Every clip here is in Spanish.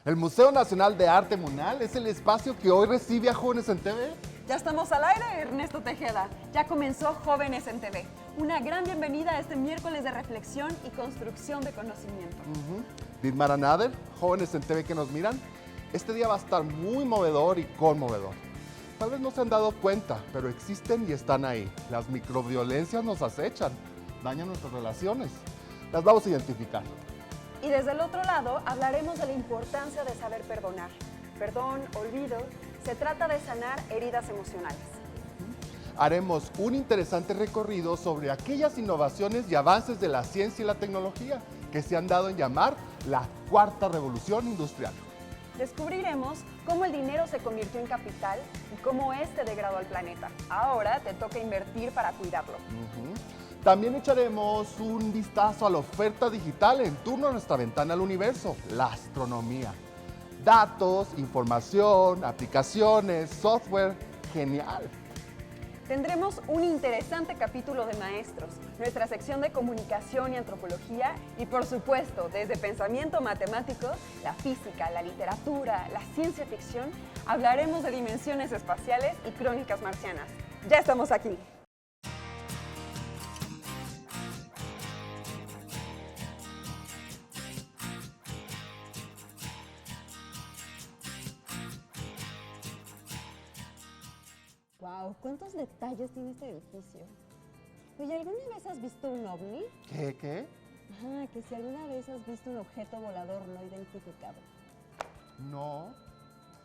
El Museo Nacional de Arte Munal es el espacio que hoy recibe a Jóvenes en TV. Ya estamos al aire, Ernesto Tejeda. Ya comenzó Jóvenes en TV. Una gran bienvenida a este miércoles de reflexión y construcción de conocimiento. Didmara Nader, Jóvenes en TV que nos miran, este día va a estar muy movedor y conmovedor. Tal vez no se han dado cuenta, pero existen y están ahí. Las microviolencias nos acechan, dañan nuestras relaciones. Las vamos a identificar. Y desde el otro lado hablaremos de la importancia de saber perdonar. Perdón, olvido, se trata de sanar heridas emocionales. Haremos un interesante recorrido sobre aquellas innovaciones y avances de la ciencia y la tecnología que se han dado en llamar la cuarta revolución industrial. Descubriremos cómo el dinero se convirtió en capital y cómo este degradó al planeta. Ahora te toca invertir para cuidarlo. También echaremos un vistazo a la oferta digital en torno a nuestra ventana al universo, la astronomía. Datos, información, aplicaciones, software, genial. Tendremos un interesante capítulo de maestros, nuestra sección de comunicación y antropología y por supuesto, desde pensamiento matemático, la física, la literatura, la ciencia ficción, hablaremos de dimensiones espaciales y crónicas marcianas. Ya estamos aquí. Wow, ¿cuántos detalles tiene este edificio? Oye, ¿alguna vez has visto un ovni? ¿Qué? Ajá, que si alguna vez has visto un objeto volador no identificado. No.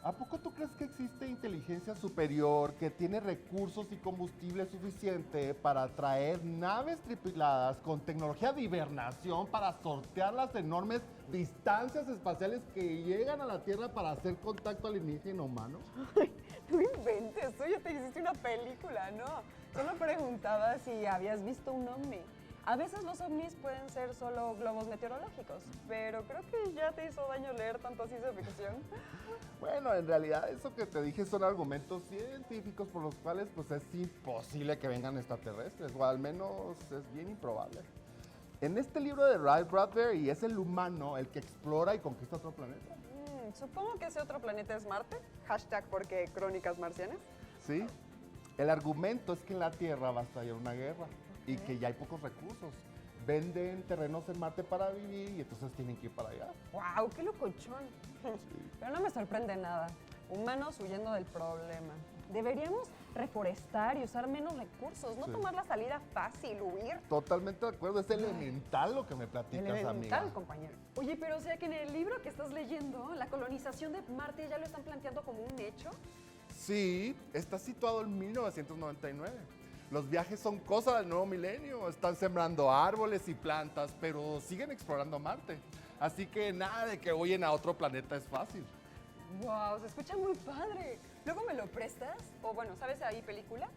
¿A poco tú crees que existe inteligencia superior que tiene recursos y combustible suficiente para traer naves tripuladas con tecnología de hibernación para sortear las enormes distancias espaciales que llegan a la Tierra para hacer contacto alienígena humano? Ay, no inventes, tú ya te hiciste una película, ¿no? Solo preguntaba si habías visto un ovni. A veces los ovnis pueden ser solo globos meteorológicos, pero creo que ya te hizo daño leer tanto ciencia ficción. Bueno, en realidad eso que te dije son argumentos científicos por los cuales pues es imposible que vengan extraterrestres, o al menos es bien improbable. En este libro de Ray Bradbury es el humano el que explora y conquista otro planeta. Supongo que ese otro planeta es Marte, hashtag porque crónicas marcianas. Sí, el argumento es que en la Tierra va a estallar una guerra y que ya hay pocos recursos. Venden terrenos en Marte para vivir y entonces tienen que ir para allá. ¡Wow! ¡Qué locochón! Pero no me sorprende nada. Humanos huyendo del problema. Deberíamos reforestar y usar menos recursos, no tomar la salida fácil, huir. Totalmente de acuerdo, es elemental lo que me platicas, Elemental, amiga. compañero. Oye, pero o sea que en el libro que estás leyendo, la colonización de Marte ya lo están planteando como un hecho. Sí, está situado en 1999. Los viajes son cosa del nuevo milenio. Están sembrando árboles y plantas, pero siguen explorando Marte. Así que nada de que huyen a otro planeta es fácil. ¡Wow! Se escucha muy padre. ¿Luego me lo prestas? O bueno, ¿sabes ahí película?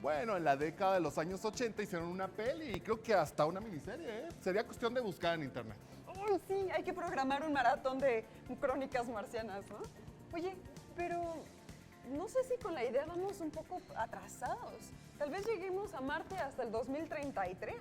Bueno, en la década de los años 80 hicieron una peli y creo que hasta una miniserie, ¿eh? Sería cuestión de buscar en internet. ¡Uy, sí! Hay que programar un maratón de crónicas marcianas, ¿no? Oye, pero no sé si con la idea vamos un poco atrasados. Tal vez lleguemos a Marte hasta el 2033.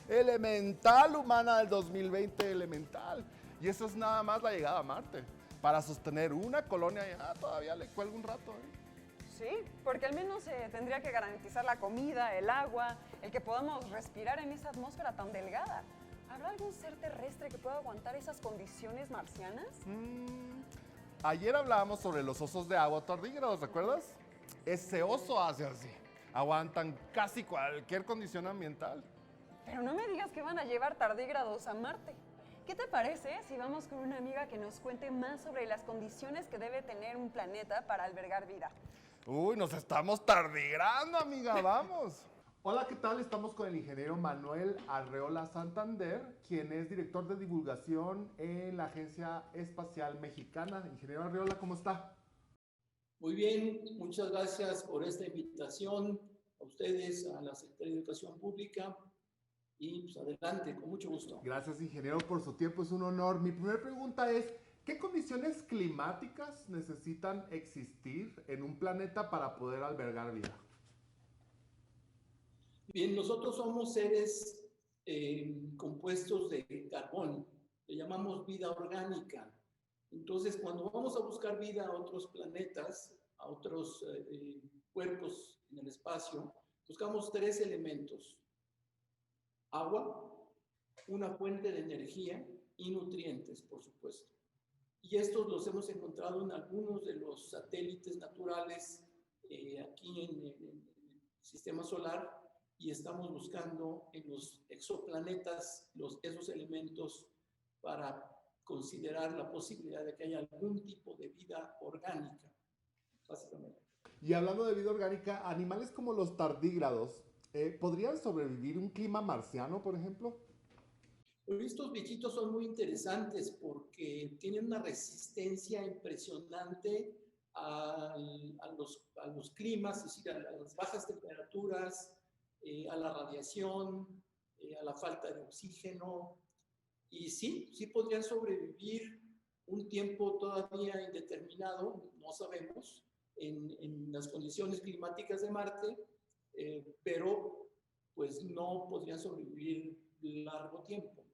Elemental humana del 2020, elemental. Y eso es nada más la llegada a Marte. Para sostener una colonia ya todavía le cuelga un rato, ¿eh? Sí, porque al menos se tendría que garantizar la comida, el agua, el que podamos respirar en esa atmósfera tan delgada. ¿Habrá algún ser terrestre que pueda aguantar esas condiciones marcianas? Ayer hablábamos sobre los osos de agua tardígrados, ¿recuerdas? Ese oso hace así. Aguantan casi cualquier condición ambiental. Pero no me digas que van a llevar tardígrados a Marte. ¿Qué te parece si vamos con una amiga que nos cuente más sobre las condiciones que debe tener un planeta para albergar vida? Uy, nos estamos tardigrando, amiga, vamos. Hola, ¿qué tal? Estamos con el ingeniero Manuel Arreola Santander, quien es director de divulgación en la Agencia Espacial Mexicana. Ingeniero Arreola, ¿cómo está? Muy bien, muchas gracias por esta invitación a ustedes, a la Secretaría de Educación Pública. Y pues adelante, con mucho gusto. Gracias, ingeniero, por su tiempo, es un honor. Mi primera pregunta es, ¿qué condiciones climáticas necesitan existir en un planeta para poder albergar vida? Bien, nosotros somos seres compuestos de carbón, le llamamos vida orgánica. Entonces, cuando vamos a buscar vida a otros planetas, a otros cuerpos en el espacio, buscamos tres elementos: agua, una fuente de energía y nutrientes, por supuesto. Y estos los hemos encontrado en algunos de los satélites naturales aquí en el sistema solar, y estamos buscando en los exoplanetas esos elementos para considerar la posibilidad de que haya algún tipo de vida orgánica, básicamente. Y hablando de vida orgánica, animales como los tardígrados, ¿podrían sobrevivir un clima marciano, por ejemplo? Estos bichitos son muy interesantes porque tienen una resistencia impresionante a los climas, es decir, a las bajas temperaturas, a la radiación, a la falta de oxígeno. Y sí, sí podrían sobrevivir un tiempo todavía indeterminado, no sabemos, en las condiciones climáticas de Marte, pero pues no podrían sobrevivir largo tiempo,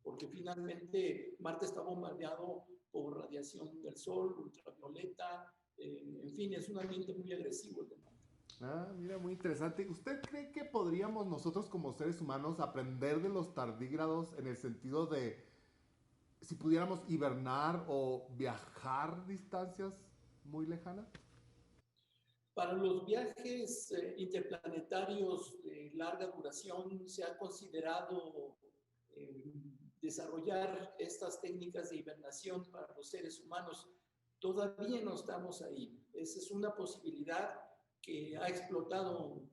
porque finalmente Marte está bombardeado por radiación del Sol, ultravioleta, en fin, es un ambiente muy agresivo el de Marte. Ah, mira, muy interesante. ¿Usted cree que podríamos nosotros como seres humanos aprender de los tardígrados en el sentido de si pudiéramos hibernar o viajar distancias muy lejanas? Para los viajes interplanetarios de larga duración se ha considerado eh, desarrollar estas técnicas de hibernación para los seres humanos. Todavía no estamos ahí. Esa es una posibilidad que ha explotado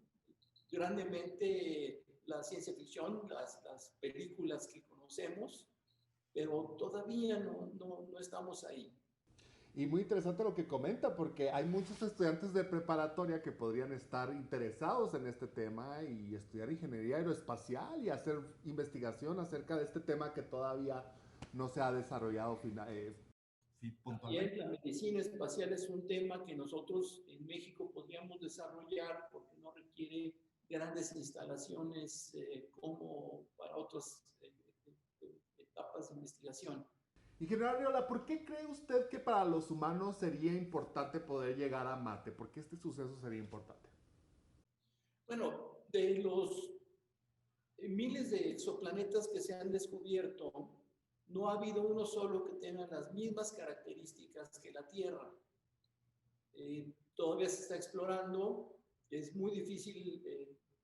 grandemente la ciencia ficción, las películas que conocemos, pero todavía no estamos ahí. Y muy interesante lo que comenta, porque hay muchos estudiantes de preparatoria que podrían estar interesados en este tema y estudiar ingeniería aeroespacial y hacer investigación acerca de este tema que todavía no se ha desarrollado sí, También puntualmente. la medicina espacial es un tema que nosotros en México podríamos desarrollar porque no requiere grandes instalaciones como para otras etapas de investigación. Y general Riola, ¿por qué cree usted que para los humanos sería importante poder llegar a Marte? ¿Por qué este suceso sería importante? Bueno, de los miles de exoplanetas que se han descubierto, no ha habido uno solo que tenga las mismas características que la Tierra. Todavía se está explorando, es muy difícil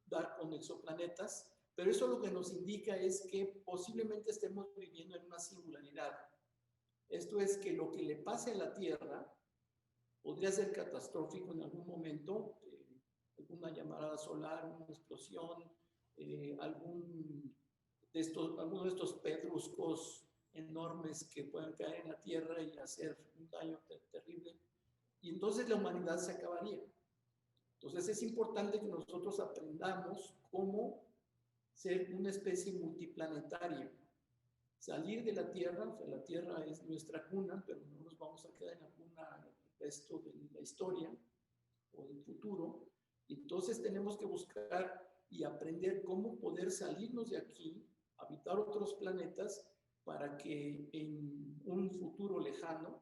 dar con exoplanetas, pero eso lo que nos indica es que posiblemente estemos viviendo en una singularidad. Esto es que lo que le pase a la Tierra podría ser catastrófico en algún momento, alguna llamarada solar, una explosión, alguno de estos pedruscos enormes que pueden caer en la Tierra y hacer un daño terrible. Y entonces la humanidad se acabaría. Entonces es importante que nosotros aprendamos cómo ser una especie multiplanetaria. Salir de la Tierra, o sea, la Tierra es nuestra cuna, pero no nos vamos a quedar en la cuna el resto de la historia o del futuro. Entonces tenemos que buscar y aprender cómo poder salirnos de aquí, habitar otros planetas, para que en un futuro lejano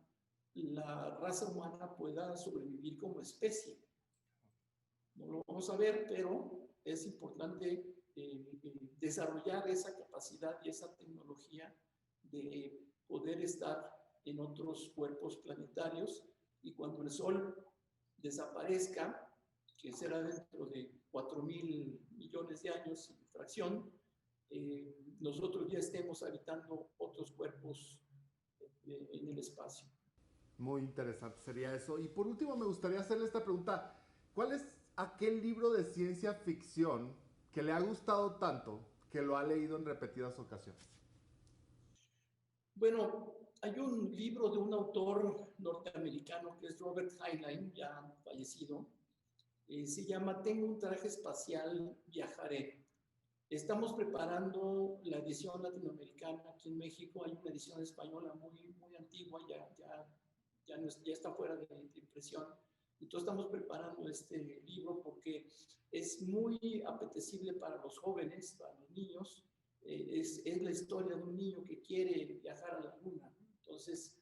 la raza humana pueda sobrevivir como especie. No lo vamos a ver, pero es importante desarrollar esa capacidad y esa tecnología de poder estar en otros cuerpos planetarios, y cuando el Sol desaparezca, que será dentro de 4.000 millones de años y fracción, nosotros ya estemos habitando otros cuerpos en el espacio. Muy interesante sería eso. Y por último, me gustaría hacerle esta pregunta. ¿Cuál es aquel libro de ciencia ficción que le ha gustado tanto que lo ha leído en repetidas ocasiones? Bueno, hay un libro de un autor norteamericano que es Robert Heinlein, ya fallecido. Se llama Tengo un traje espacial, viajaré. Estamos preparando la edición latinoamericana aquí en México. Hay una edición española muy antigua, ya está fuera de impresión. Entonces estamos preparando este libro porque es muy apetecible para los jóvenes, para los niños. Es la historia de un niño que quiere viajar a la luna. Entonces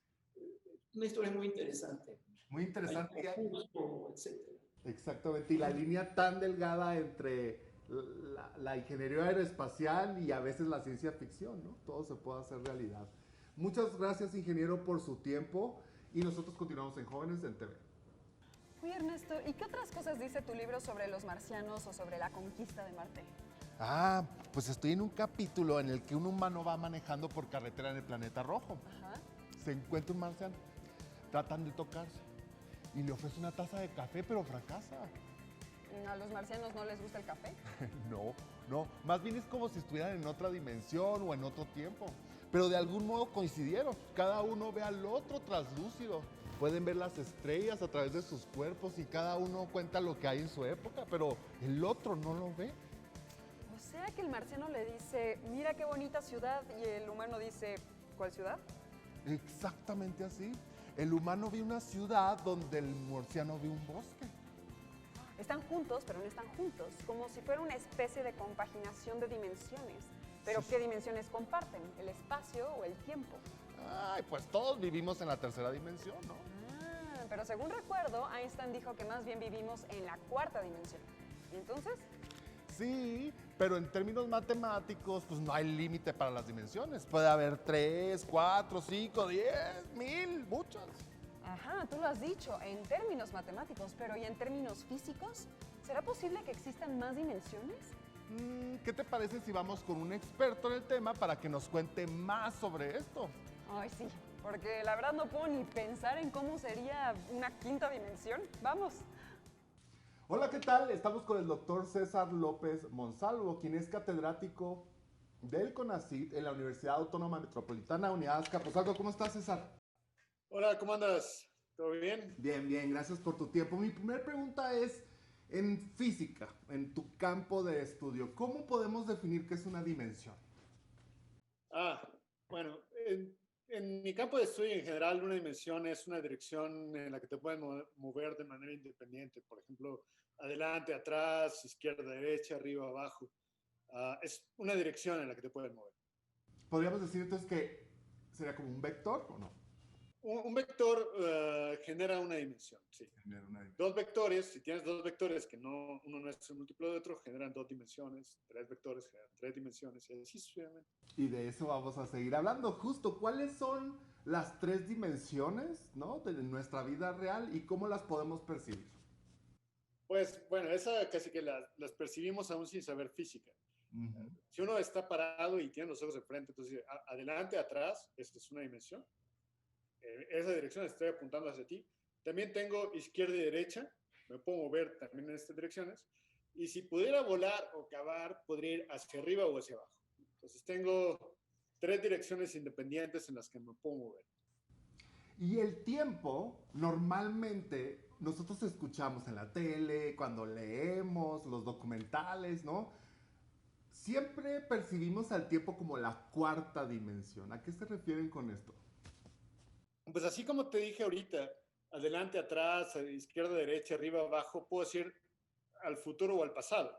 una historia muy interesante. Muy interesante. Hay conjunto, etcétera. Exactamente, y la línea tan delgada entre la ingeniería aeroespacial y a veces la ciencia ficción, ¿no? Todo se puede hacer realidad. Muchas gracias, ingeniero, por su tiempo y nosotros continuamos en Jóvenes en TV. Oye, Ernesto, ¿y qué otras cosas dice tu libro sobre los marcianos o sobre la conquista de Marte? Ah, pues estoy en un capítulo en el que un humano va manejando por carretera en el planeta rojo. Ajá. Se encuentra un marciano, tratan de tocarse y le ofrece una taza de café, pero fracasa. ¿A los marcianos no les gusta el café? No, más bien es como si estuvieran en otra dimensión o en otro tiempo. Pero de algún modo coincidieron. Cada uno ve al otro traslúcido. Pueden ver las estrellas a través de sus cuerpos y cada uno cuenta lo que hay en su época, pero el otro no lo ve. O sea que el marciano le dice, mira qué bonita ciudad, y el humano dice, ¿cuál ciudad? Exactamente así. El humano ve una ciudad donde el marciano ve un bosque. Están juntos, pero no están juntos, como si fuera una especie de compaginación de dimensiones. ¿Pero qué dimensiones comparten? ¿El espacio o el tiempo? Ay, pues todos vivimos en la tercera dimensión, ¿no? Ah, pero según recuerdo, Einstein dijo que más bien vivimos en la cuarta dimensión. ¿Y entonces? Sí, pero en términos matemáticos, pues no hay límite para las dimensiones. Puede haber 3, 4, 5, 10, 1000, muchas. Ajá, tú lo has dicho, en términos matemáticos, pero ¿y en términos físicos? ¿Será posible que existan más dimensiones? ¿Qué te parece si vamos con un experto en el tema para que nos cuente más sobre esto? Ay, sí, porque la verdad no puedo ni pensar en cómo sería una quinta dimensión. Vamos. Hola, ¿qué tal? Estamos con el doctor César López Monsalvo, quien es catedrático del CONACYT en la Universidad Autónoma Metropolitana Unidad Azcapotzalco. ¿Cómo estás, César? Hola, ¿cómo andas? ¿Todo bien? Bien, gracias por tu tiempo. Mi primera pregunta es, en física, en tu campo de estudio, ¿cómo podemos definir qué es una dimensión? Bueno, en mi campo de estudio en general, una dimensión es una dirección en la que te puedes mover de manera independiente. Por ejemplo, adelante, atrás, izquierda, derecha, arriba, abajo. Es una dirección en la que te puedes mover. ¿Podríamos decir entonces que sería como un vector o no? Un vector genera una dimensión, sí. Genera una dimensión. Dos vectores, si tienes dos vectores que no, uno no es el múltiplo de otro, generan dos dimensiones. Tres vectores generan tres dimensiones y así sucesivamente. Y de eso vamos a seguir hablando. Justo, ¿cuáles son las tres dimensiones, ¿no?, de nuestra vida real y cómo las podemos percibir? Pues bueno, esa casi que las percibimos aún sin saber física. Si uno está parado y tiene los ojos de frente, entonces adelante, atrás, esta es una dimensión. Esa dirección estoy apuntando hacia ti. También tengo izquierda y derecha, me puedo mover también en estas direcciones. Y si pudiera volar o cavar, podría ir hacia arriba o hacia abajo. Entonces tengo tres direcciones independientes en las que me puedo mover. Y el tiempo, normalmente, nosotros escuchamos en la tele, cuando leemos los documentales, ¿no? Siempre percibimos al tiempo como la cuarta dimensión. ¿A qué se refieren con esto? Pues así como te dije ahorita, adelante, atrás, izquierda, derecha, arriba, abajo, puedo decir al futuro o al pasado.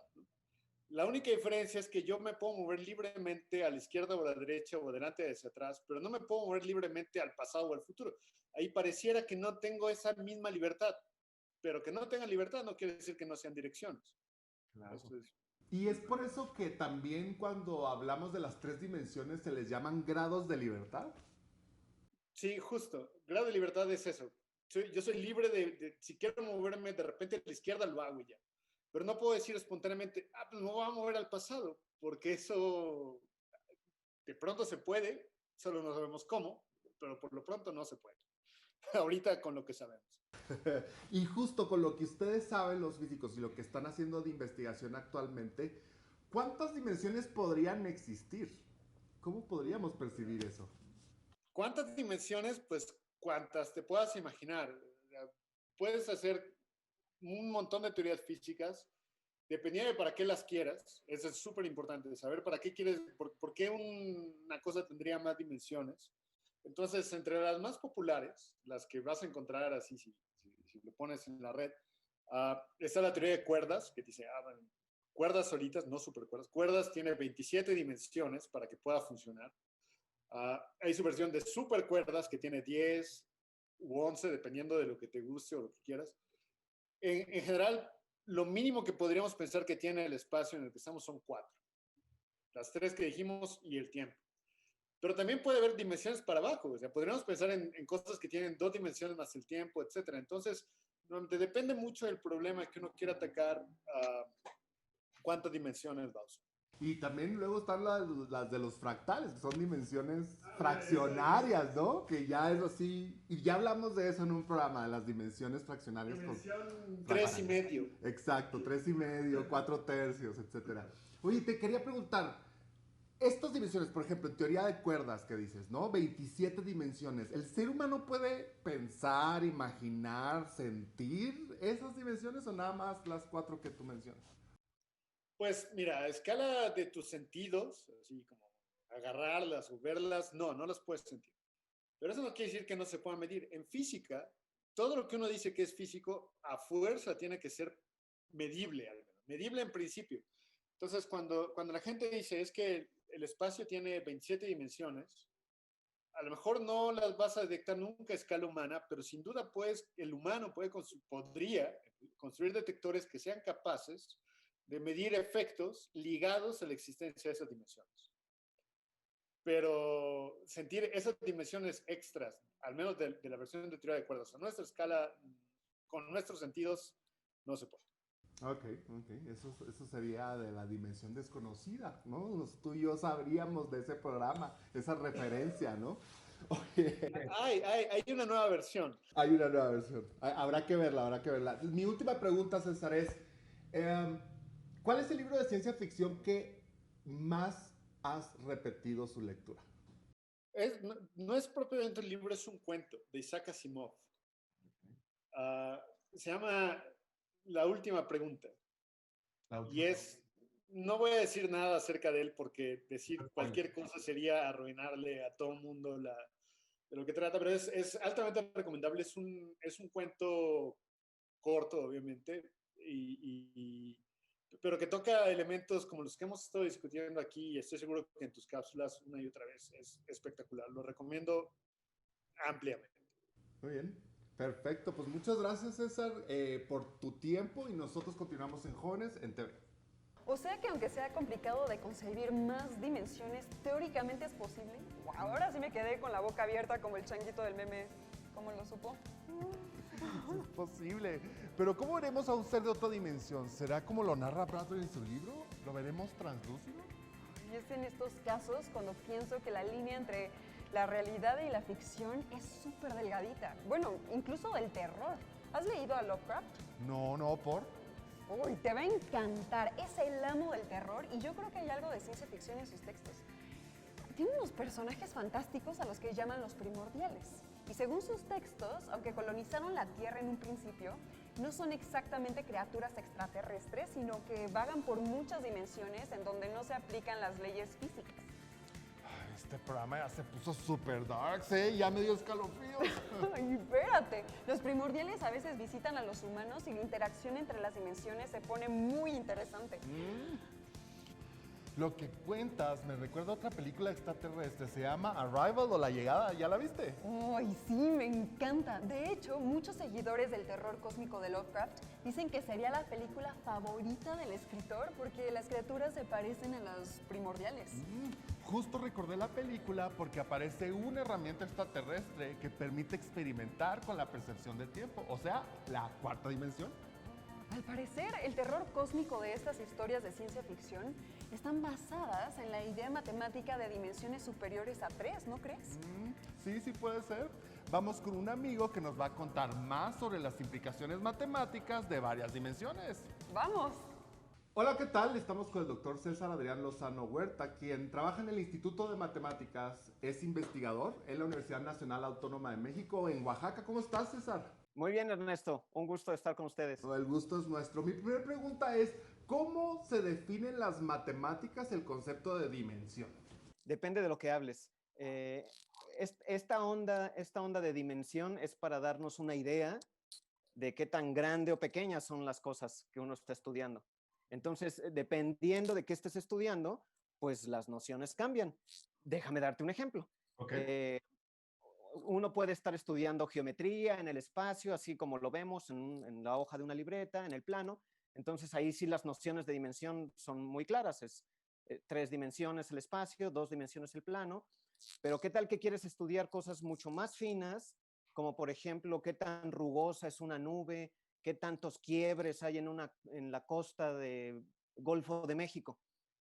La única diferencia es que yo me puedo mover libremente a la izquierda o a la derecha o adelante hacia atrás, pero no me puedo mover libremente al pasado o al futuro. Ahí pareciera que no tengo esa misma libertad, pero que no tenga libertad no quiere decir que no sean direcciones. Claro. Entonces, Y es por eso que también cuando hablamos de las tres dimensiones se les llaman grados de libertad. sí, justo. Grado de libertad es eso. Yo soy libre si quiero moverme de repente a la izquierda, lo hago ya. Pero no puedo decir espontáneamente, pues me voy a mover al pasado, porque eso de pronto se puede, solo no sabemos cómo, pero por lo pronto no se puede. Ahorita con lo que sabemos. Y justo con lo que ustedes saben, los físicos, y lo que están haciendo de investigación actualmente, ¿cuántas dimensiones podrían existir? ¿Cómo podríamos percibir eso? ¿Cuántas dimensiones? Pues cuantas te puedas imaginar. Puedes hacer un montón de teorías físicas, dependiendo de para qué las quieras. Eso es súper importante, saber para qué quieres, por qué una cosa tendría más dimensiones. Entonces, entre las más populares, las que vas a encontrar así, si lo pones en la red, está la teoría de cuerdas, que dice, bueno, cuerdas solitas, no supercuerdas. Cuerdas tiene 27 dimensiones para que pueda funcionar. Hay su versión de supercuerdas que tiene 10, u 11, dependiendo de lo que te guste o lo que quieras. En general, lo mínimo que podríamos pensar que tiene el espacio en el que estamos son 4. Las 3 que dijimos y el tiempo. Pero también puede haber dimensiones para abajo. O sea, podríamos pensar en cosas que tienen 2 dimensiones más el tiempo, etc. Entonces, depende mucho del problema que uno quiera atacar, cuántas dimensiones va a usar. Y también luego están las de los fractales, que son dimensiones fraccionarias, ¿no? Que ya es así, y ya hablamos de eso en un programa, de las dimensiones fraccionarias. Dimensión 3,5. Exacto, 3,5, 4/3, etcétera. Oye, te quería preguntar, estas dimensiones, por ejemplo, en teoría de cuerdas que dices, ¿no? 27 dimensiones. ¿El ser humano puede pensar, imaginar, sentir esas dimensiones o nada más las 4 que tú mencionas? Pues mira, a escala de tus sentidos, así como agarrarlas o verlas, no las puedes sentir. Pero eso no quiere decir que no se pueda medir. En física, todo lo que uno dice que es físico, a fuerza tiene que ser medible, al menos. Medible en principio. Entonces, cuando la gente dice es que el espacio tiene 27 dimensiones, a lo mejor no las vas a detectar nunca a escala humana, pero sin duda el humano podría construir detectores que sean capaces de medir efectos ligados a la existencia de esas dimensiones. Pero sentir esas dimensiones extras, al menos de la versión de teoría de cuerdas, a nuestra escala, con nuestros sentidos, no se puede. Ok. Eso sería de la dimensión desconocida, ¿no? Tú y yo sabríamos de ese programa, esa referencia, ¿no? Oye. Hay una nueva versión. Hay una nueva versión. Habrá que verla. Mi última pregunta, César, es, ¿cuál es el libro de ciencia ficción que más has repetido su lectura? No es propiamente un libro, es un cuento de Isaac Asimov. Se llama La última pregunta. No voy a decir nada acerca de él porque decir cualquier cosa sería arruinarle a todo el mundo de lo que trata, pero es altamente recomendable. Es un cuento corto, obviamente, pero que toca elementos como los que hemos estado discutiendo aquí, y estoy seguro que en tus cápsulas una y otra vez. Es espectacular. Lo recomiendo ampliamente. Muy bien. Perfecto. Pues muchas gracias, César, por tu tiempo y nosotros continuamos en Jóvenes en TV. O sea que aunque sea complicado de concebir más dimensiones, teóricamente es posible. Wow, ahora sí me quedé con la boca abierta como el changuito del meme. ¿Cómo lo supo? Es posible. Pero ¿cómo veremos a un ser de otra dimensión? ¿Será como lo narra Bradbury en su libro? ¿Lo veremos translúcido? Y es en estos casos cuando pienso que la línea entre la realidad y la ficción es súper delgadita. Bueno, incluso del terror. ¿Has leído a Lovecraft? No, ¿por? Uy, te va a encantar. Es el amo del terror y yo creo que hay algo de ciencia ficción en sus textos. Tiene unos personajes fantásticos a los que llaman los primordiales. Y según sus textos, aunque colonizaron la Tierra en un principio, no son exactamente criaturas extraterrestres, sino que vagan por muchas dimensiones en donde no se aplican las leyes físicas. Este programa ya se puso super dark, ¿eh? Ya me dio escalofríos. Ay, espérate. Los primordiales a veces visitan a los humanos y la interacción entre las dimensiones se pone muy interesante. Lo que cuentas me recuerda a otra película extraterrestre, se llama Arrival o La Llegada, ¿ya la viste? Ay, sí, me encanta. De hecho, muchos seguidores del terror cósmico de Lovecraft dicen que sería la película favorita del escritor porque las criaturas se parecen a las primordiales. Justo recordé la película porque aparece una herramienta extraterrestre que permite experimentar con la percepción del tiempo, o sea, la cuarta dimensión. Al parecer, el terror cósmico de estas historias de ciencia ficción están basadas en la idea matemática de dimensiones superiores a 3, ¿no crees? Sí puede ser. Vamos con un amigo que nos va a contar más sobre las implicaciones matemáticas de varias dimensiones. ¡Vamos! Hola, ¿qué tal? Estamos con el doctor César Adrián Lozano Huerta, quien trabaja en el Instituto de Matemáticas, es investigador en la Universidad Nacional Autónoma de México en Oaxaca. ¿Cómo estás, César? Muy bien, Ernesto. Un gusto estar con ustedes. El gusto es nuestro. Mi primera pregunta es, ¿cómo se definen las matemáticas el concepto de dimensión? Depende de lo que hables. Esta onda de dimensión es para darnos una idea de qué tan grande o pequeña son las cosas que uno está estudiando. Entonces, dependiendo de qué estés estudiando, pues las nociones cambian. Déjame darte un ejemplo. Okay. uno puede estar estudiando geometría en el espacio, así como lo vemos en la hoja de una libreta, en el plano. Entonces ahí sí las nociones de dimensión son muy claras. Es 3 dimensiones el espacio, 2 dimensiones el plano. Pero ¿qué tal que quieres estudiar cosas mucho más finas, como por ejemplo, qué tan rugosa es una nube, qué tantos quiebres hay en la costa del Golfo de México?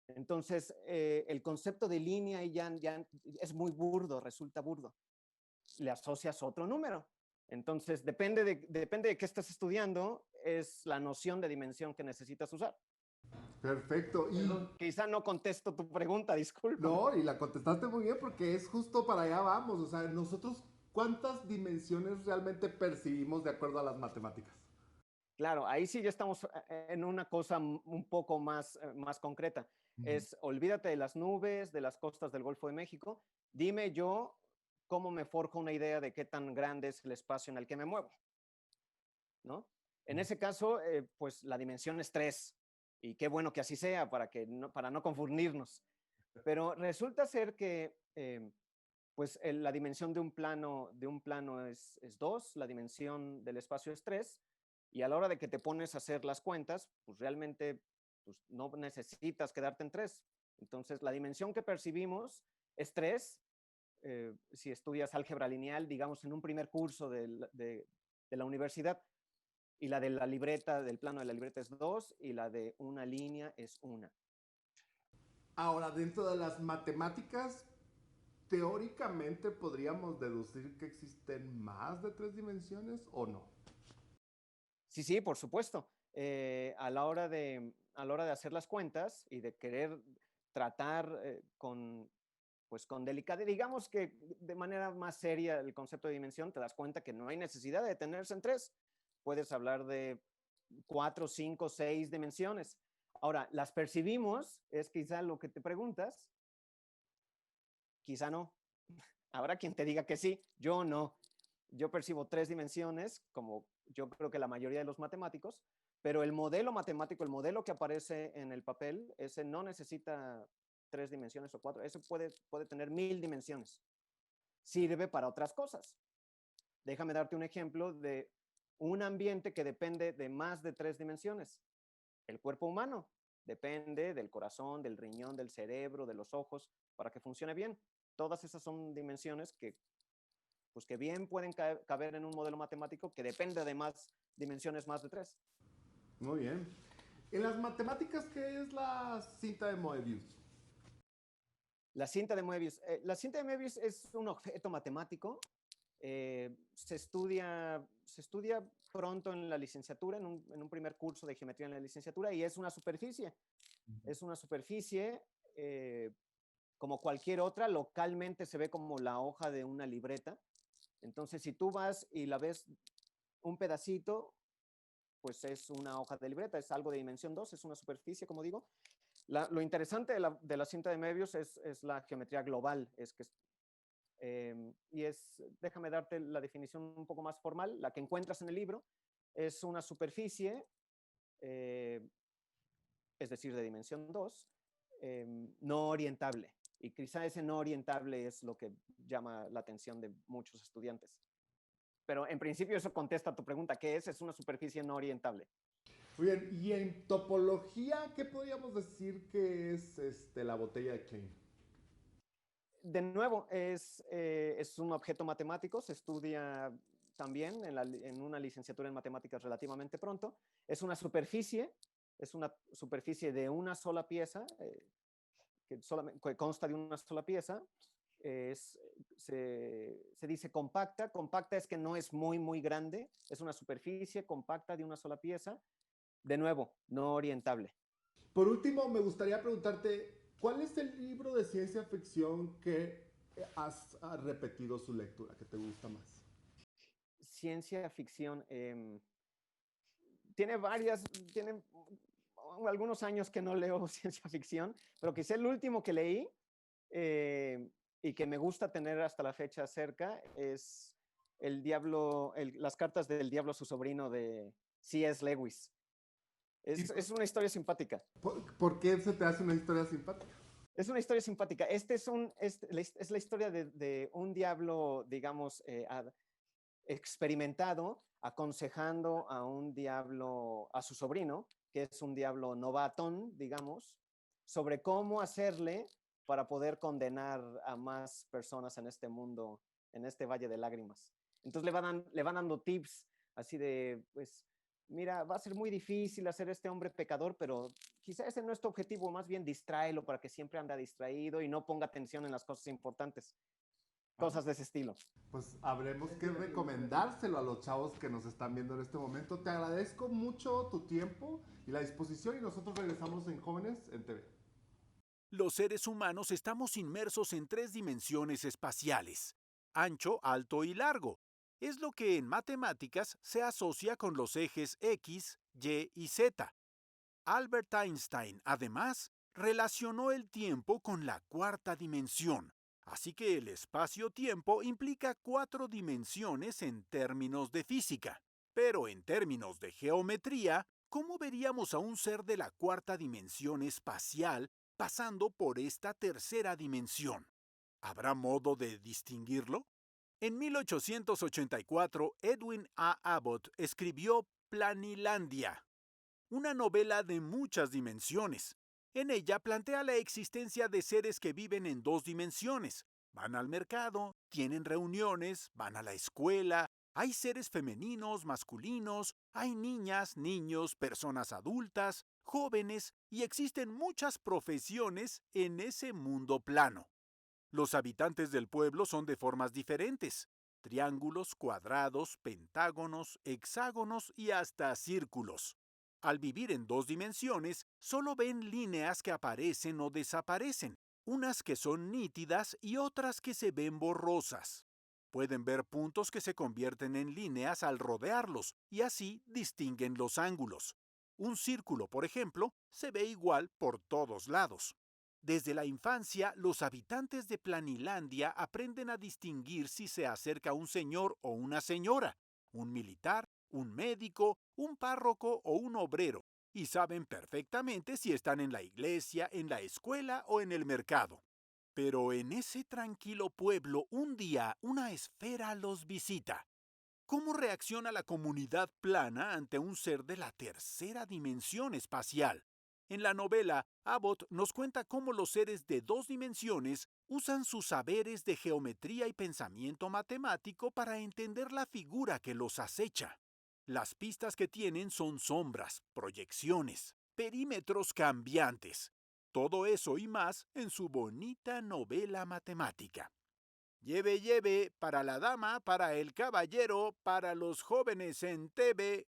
Entonces, el concepto de línea ya es muy burdo, resulta burdo. Le asocias otro número. Entonces, depende de qué estás estudiando, es la noción de dimensión que necesitas usar. Perfecto. Y quizá no contesto tu pregunta, disculpa. no, y la contestaste muy bien porque es justo para allá vamos. O sea, nosotros, ¿cuántas dimensiones realmente percibimos de acuerdo a las matemáticas? Claro, ahí sí ya estamos en una cosa un poco más concreta. Es, olvídate de las nubes, de las costas del Golfo de México. Dime yo cómo me forjo una idea de qué tan grande es el espacio en el que me muevo, ¿no? En ese caso, pues la dimensión es 3. Y qué bueno que así sea para no confundirnos. Pero resulta ser que pues la dimensión de un plano es 2, la dimensión del espacio es 3, y a la hora de que te pones a hacer las cuentas, pues realmente pues, no necesitas quedarte en 3. Entonces, la dimensión que percibimos es 3. Si estudias álgebra lineal, digamos, en un primer curso de la universidad, y la de la libreta, del plano de la libreta es 2, y la de una línea es 1. Ahora, dentro de las matemáticas, teóricamente podríamos deducir que existen más de 3 dimensiones o no. Sí, por supuesto. A la hora de hacer las cuentas y de querer tratar pues con delicadeza, digamos que de manera más seria el concepto de dimensión, te das cuenta que no hay necesidad de detenerse en 3. Puedes hablar de 4, 5, 6 dimensiones. Ahora, ¿las percibimos? Es quizá lo que te preguntas. Quizá no. Habrá quien te diga que sí, yo no. Yo percibo 3 dimensiones, como yo creo que la mayoría de los matemáticos, pero el modelo matemático, el modelo que aparece en el papel, ese no necesita 3 dimensiones o 4, ese puede tener 1000 dimensiones. Sirve para otras cosas. Déjame darte un ejemplo de un ambiente que depende de más de 3 dimensiones. El cuerpo humano depende del corazón, del riñón, del cerebro, de los ojos, para que funcione bien. Todas esas son dimensiones que bien pueden caber en un modelo matemático que depende de más dimensiones, más de 3. Muy bien. En las matemáticas, ¿qué es la cinta de Moebius? La cinta de Moebius es un objeto matemático. Se estudia pronto en la licenciatura, en un primer curso de geometría en la licenciatura, y es una superficie. Es una superficie como cualquier otra, localmente se ve como la hoja de una libreta. Entonces, si tú vas y la ves un pedacito, pues es una hoja de libreta, es algo de dimensión 2, es una superficie, como digo. Lo interesante de la cinta de Möbius es la geometría global, déjame darte la definición un poco más formal, la que encuentras en el libro, es una superficie, es decir, de dimensión 2, no orientable. Y quizá ese no orientable es lo que llama la atención de muchos estudiantes. Pero en principio eso contesta a tu pregunta, ¿qué es? Es una superficie no orientable. Muy bien, y en topología, ¿qué podríamos decir que es la botella de Klein? De nuevo, es un objeto matemático, se estudia también en una licenciatura en matemáticas relativamente pronto. Es una superficie de una sola pieza, que consta de una sola pieza. Se dice compacta. Compacta es que no es muy, muy grande. Es una superficie compacta de una sola pieza. De nuevo, no orientable. Por último, me gustaría preguntarte, ¿cuál es el libro de ciencia ficción que has repetido su lectura, que te gusta más? Ciencia ficción. Tiene algunos años que no leo ciencia ficción, pero quizá el último que leí y que me gusta tener hasta la fecha cerca es Las cartas del diablo a su sobrino de C.S. Lewis. Es una historia simpática. ¿Por qué se te hace una historia simpática? Es una historia simpática. Es la historia de un diablo, digamos, experimentado, aconsejando a un diablo, a su sobrino, que es un diablo novatón, digamos, sobre cómo hacerle para poder condenar a más personas en este mundo, en este valle de lágrimas. Entonces le van dando tips así de, pues, mira, va a ser muy difícil hacer este hombre pecador, pero quizá ese no es tu objetivo, más bien distráelo para que siempre anda distraído y no ponga atención en las cosas importantes. Cosas de ese estilo. Pues habremos que recomendárselo a los chavos que nos están viendo en este momento. Te agradezco mucho tu tiempo y la disposición y nosotros regresamos en Jóvenes en TV. Los seres humanos estamos inmersos en 3 dimensiones espaciales: ancho, alto y largo. Es lo que en matemáticas se asocia con los ejes X, Y y Z. Albert Einstein, además, relacionó el tiempo con la 4ª dimensión, así que el espacio-tiempo implica 4 dimensiones en términos de física. Pero en términos de geometría, ¿cómo veríamos a un ser de la 4ª dimensión espacial pasando por esta 3ª dimensión? ¿Habrá modo de distinguirlo? En 1884, Edwin A. Abbott escribió Planilandia, una novela de muchas dimensiones. En ella plantea la existencia de seres que viven en 2 dimensiones. Van al mercado, tienen reuniones, van a la escuela, hay seres femeninos, masculinos, hay niñas, niños, personas adultas, jóvenes, y existen muchas profesiones en ese mundo plano. Los habitantes del pueblo son de formas diferentes: triángulos, cuadrados, pentágonos, hexágonos y hasta círculos. Al vivir en 2 dimensiones, solo ven líneas que aparecen o desaparecen, unas que son nítidas y otras que se ven borrosas. Pueden ver puntos que se convierten en líneas al rodearlos, y así distinguen los ángulos. Un círculo, por ejemplo, se ve igual por todos lados. Desde la infancia, los habitantes de Planilandia aprenden a distinguir si se acerca un señor o una señora, un militar, un médico, un párroco o un obrero, y saben perfectamente si están en la iglesia, en la escuela o en el mercado. Pero en ese tranquilo pueblo, un día, una esfera los visita. ¿Cómo reacciona la comunidad plana ante un ser de la 3ª dimensión espacial? En la novela, Abbott nos cuenta cómo los seres de 2 dimensiones usan sus saberes de geometría y pensamiento matemático para entender la figura que los acecha. Las pistas que tienen son sombras, proyecciones, perímetros cambiantes. Todo eso y más en su bonita novela matemática. Lleve, lleve, para la dama, para el caballero, para los jóvenes en TV.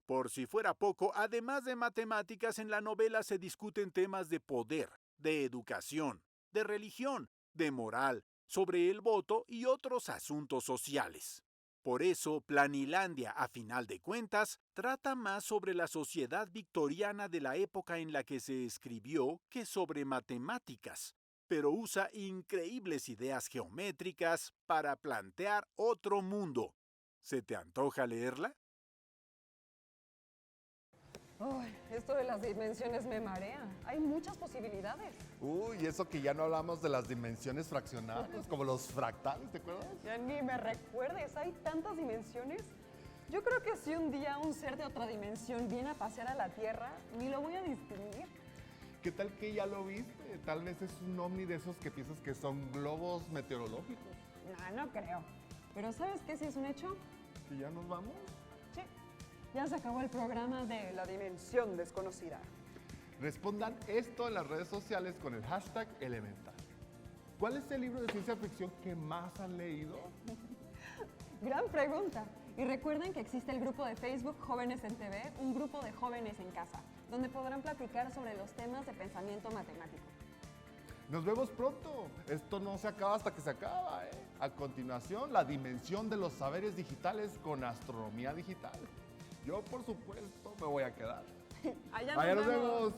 Por si fuera poco, además de matemáticas, en la novela se discuten temas de poder, de educación, de religión, de moral, sobre el voto y otros asuntos sociales. Por eso, Planilandia, a final de cuentas, trata más sobre la sociedad victoriana de la época en la que se escribió que sobre matemáticas, pero usa increíbles ideas geométricas para plantear otro mundo. ¿Se te antoja leerla? Uy, esto de las dimensiones me marea. Hay muchas posibilidades. Uy, eso que ya no hablamos de las dimensiones fraccionables, como los fractales, ¿te acuerdas? Ya ni me recuerdes, hay tantas dimensiones. Yo creo que si un día un ser de otra dimensión viene a pasear a la Tierra, ni lo voy a distinguir. ¿Qué tal que ya lo viste? Tal vez es un ovni de esos que piensas que son globos meteorológicos. No creo. Pero ¿sabes qué sí es un hecho? ¿Que ya nos vamos? Sí. Ya se acabó el programa de La Dimensión Desconocida. Respondan esto en las redes sociales con el hashtag Elemental. ¿Cuál es el libro de ciencia ficción que más han leído? Gran pregunta. Y recuerden que existe el grupo de Facebook Jóvenes en TV, un grupo de jóvenes en casa, donde podrán platicar sobre los temas de pensamiento matemático. Nos vemos pronto. Esto no se acaba hasta que se acaba, ¿eh? A continuación, la dimensión de los saberes digitales con astronomía digital. Yo, por supuesto, me voy a quedar. Allá Allá nos nos vemos. vemos.